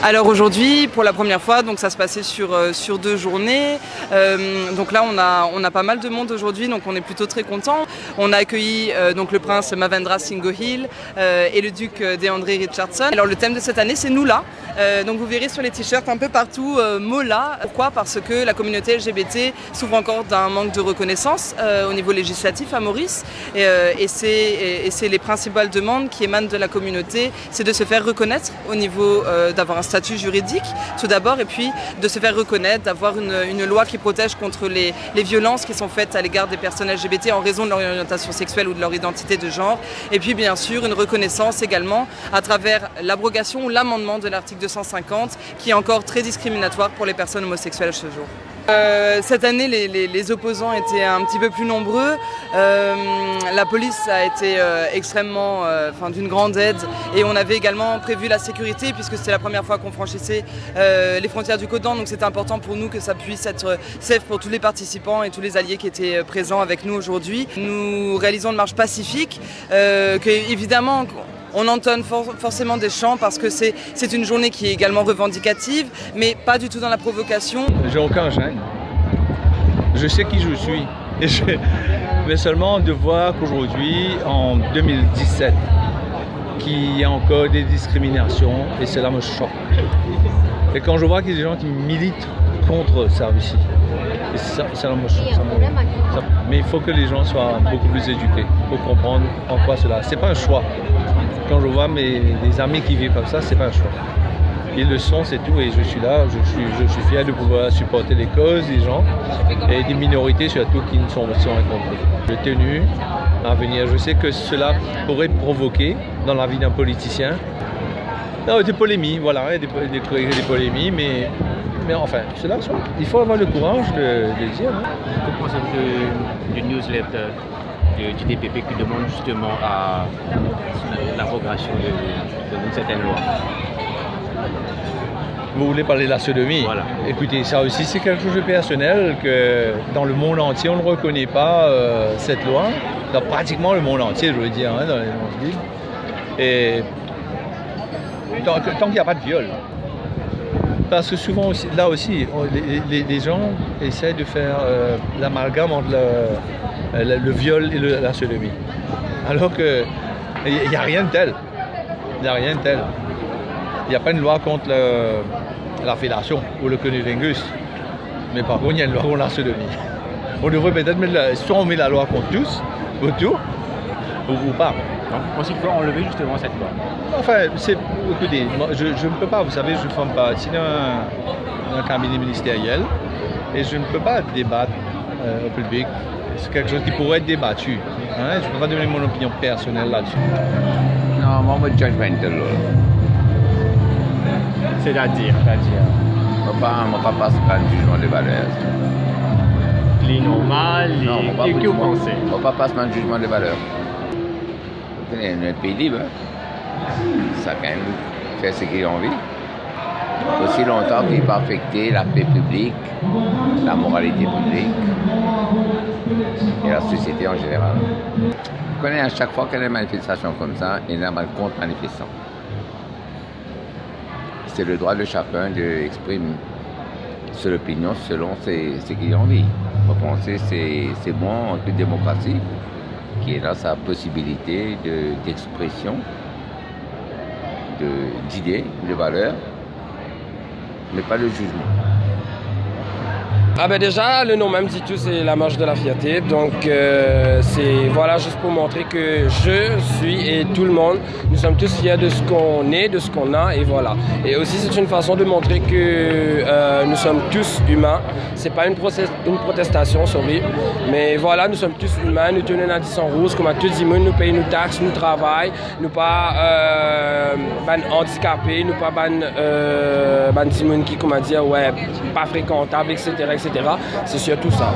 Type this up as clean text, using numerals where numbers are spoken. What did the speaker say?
Alors aujourd'hui, pour la première fois, donc ça se passait sur 2 journées. Donc là, on a pas mal de monde aujourd'hui, donc on est plutôt très contents. On a accueilli donc le prince Mavendra Singh Gohil et le duc Deandre Richardson. Alors le thème de cette année, c'est Nous là. Donc vous verrez sur les t-shirts un peu partout Mola. Pourquoi? Parce que la communauté LGBT souffre encore d'un manque de reconnaissance au niveau législatif à Maurice. Et c'est les principales demandes qui émanent de la communauté, c'est de se faire reconnaître au niveau d'avoir un statut juridique tout d'abord, et puis de se faire reconnaître, d'avoir une loi qui protège contre les violences qui sont faites à l'égard des personnes LGBT en raison de leur orientation sexuelle ou de leur identité de genre. Et puis bien sûr une reconnaissance également à travers l'abrogation ou l'amendement de l'article 250 qui est encore très discriminatoire pour les personnes homosexuelles à ce jour. Cette année, les opposants étaient un petit peu plus nombreux. La police a été extrêmement, d'une grande aide, et on avait également prévu la sécurité puisque c'était la première fois qu'on franchissait les frontières du Codan, donc c'était important pour nous que ça puisse être safe pour tous les participants et tous les alliés qui étaient présents avec nous aujourd'hui. Nous réalisons une marche pacifique, que évidemment on entonne forcément des chants parce que c'est une journée qui est également revendicative, mais pas du tout dans la provocation. J'ai aucun gêne. Je sais qui je suis. Mais seulement de voir qu'aujourd'hui, en 2017, qu'il y a encore des discriminations, et cela me choque. Et quand je vois qu'il y a des gens qui militent contre ça aussi, et ça me choque. Mais il faut que les gens soient beaucoup plus éduqués pour comprendre en quoi cela. C'est pas un choix. Quand je vois des amis qui vivent comme ça, c'est pas un choix. Ils le sont, c'est tout, et je suis là, je suis fier de pouvoir supporter les causes des gens et des minorités surtout qui ne sont incompris. J'ai tenu à venir. Je sais que cela pourrait provoquer dans la vie d'un politicien des polémies, voilà, des polémies, mais enfin, cela, il faut avoir le courage de dire. Que pensez-vous du newsletter du DPP qui demande justement à l'abrogation d'une certaine loi? Vous voulez parler de la sodomie? Voilà. Écoutez, ça aussi c'est quelque chose de personnel, que dans le monde entier on ne reconnaît pas cette loi, dans pratiquement le monde entier je veux dire, hein, dans les mondes. Et tant qu'il n'y a pas de viol. Parce que souvent aussi, là aussi, les gens essaient de faire l'amalgame entre le viol et la sodomie. Alors qu'il n'y a rien de tel. Il n'y a rien de tel. Il n'y a pas une loi contre la fellation ou le cunnilingus. Mais par contre, il y a une loi contre la sodomie. On devrait peut-être mettre soit on met la loi contre tous, autour, ou pas. Donc, vous pensez qu'il faut enlever justement cette loi? Enfin, écoutez, moi, je ne peux pas, vous savez, je ne forme partie d'un cabinet ministériel et je ne peux pas débattre au public. C'est quelque chose qui pourrait être débattu. Hein? Je ne peux pas donner mon opinion personnelle là-dessus. Non, moi, je suis judgmental. C'est-à-dire Je ne pas passer par un jugement de valeur. Les normales, et que vous pensez? Je ne pas passer par un jugement de valeur. On est un pays libre. Ça quand même fait ce qu'il a envie. Aussi longtemps qu'il va affecter la paix publique, la moralité publique et la société en général. On connaît à chaque fois qu'il y a des manifestations comme ça, il y a un contre-manifestant. C'est le droit de chacun d'exprimer son opinion selon ce qu'il a envie. Vous pensez c'est bon en toute démocratie qui est là sa possibilité d'expression, d'idées, de valeurs, mais pas le jugement. Ah ben déjà, le nom même dit tout, c'est la marche de la fierté. Donc c'est voilà, juste pour montrer que je suis et tout le monde, nous sommes tous fiers de ce qu'on est, de ce qu'on a, et voilà. Et aussi c'est une façon de montrer que nous sommes tous humains. C'est pas une protestation, sorry. Mais voilà, nous sommes tous humains, nous tenons la 10 en rouge, comme à tous les monde, nous payons nos taxes, nous travaillons, nous pas handicapés, nous pas ban qui, comment dire, ouais, pas fréquentables, etc. C'est surtout ça.